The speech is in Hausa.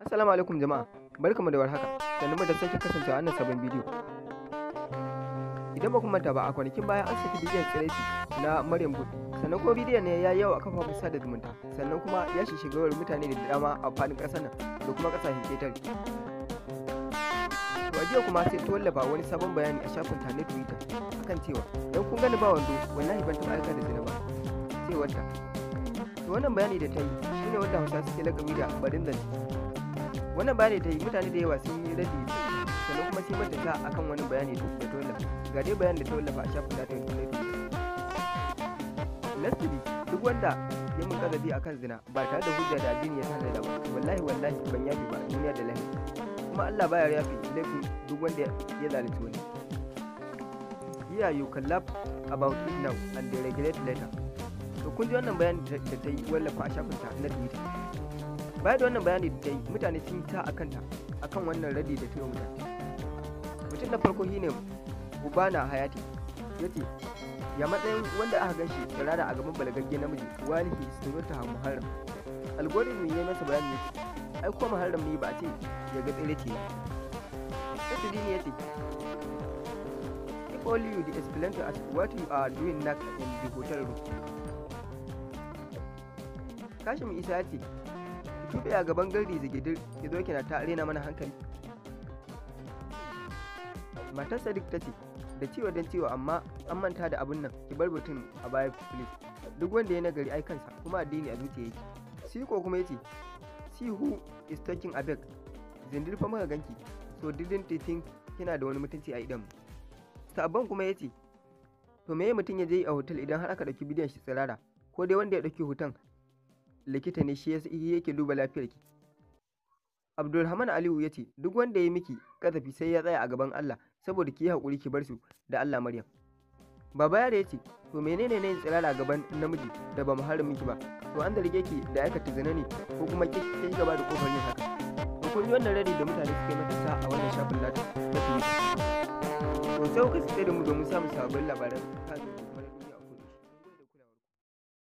Assalamu alaikum jama'a, barkamu da warhaka, sannu da sake kasancewa a wannan sabon bidiyo. Idan ba ku manta ba, a kwanakin baya an saki bidiyon Tsiraici na Maryam, sannan kuma bidiyon ne ya yi yawa a kafafen sada zumunta, sannan kuma ya shigawar mutane da dama a faɗin ƙasar nan da kuma ƙasashen ƙetare. To a jiya kuma sai ta wallafa wani sabon bayani a shafin ta na Twitter akan cewa dan kun gani ba wando wallahi ban taɓa aika da zina ba, cewar ta. To wannan bayani da ta yi shine wanda Hausa suke lakabi da barin zance. Wannan bayani ta yi mutane da yawa sun yi raddi sannan kuma sai mata ta akan wani bayani da ta wallafa. Ga dai bayanin da ta wallafa a shafin ta na Twitter. Lastly, duk wanda ya mun kazabi akan zina ba tare da hujja da addini ya tanada ba, wallahi ban yafi ba duniya da lahira. Kuma Allah baya yafi laifin duk wanda ya zalunci wani. Here you can laugh about it now and they regret later. To kun ji wannan bayani da ta yi wallafa a shafin ta na Twitter. Bayan da wannan bayani da ta yi mutane sun ta akanta akan wannan radi da ta yi mutane. Mutum na farko shine Ubana Hayati yace ya matsayin wanda aka ganshi tsirara a gaban balagagge namiji walihi sunurta muharram. Algorithm ya masa bayani yace ai ko muharram ne ba a ce ya ga tsiraici ba. Sai dini yace if only you explain to us what you are doing next in the hotel room. Kashim Isa yace tube a gaban gardi zigidir ki zo kina ta arena mana hankali. Matar Sadiq ta ce da ciwo don ciwo amma an manta da abun nan ki bar batun a baya please. Duk wanda ya nagari ai kansa kuma addini a zuciya yake. Siko kuma yace see who is talking abeg zindir fa muka ganki so didn't you think kina da wani mutunci a idan mu. Sabon kuma yace to meye mutum ya je a hotel idan har aka dauki bidiyon shi tsirara ko dai wanda ya dauki hoton likita ne shi yake duba lafiyar ki. Abdulrahman Aliyu ya ce duk wanda ya miki kazafi sai ya tsaya a gaban Allah saboda ki yi haƙuri ki bar su da Allah Maryam. Baba Yare ya ce to menene ne yin tsirara gaban namiji da ba muharram miki ba, to an zarge ki da aikata zina ne ko kuma ki gaba da kofar yin haka. To kun yi wannan radi da mutane suka yi mata a wannan shafin nata na Twitter. To sai ku kasance da mu domin samun sababbin labaran.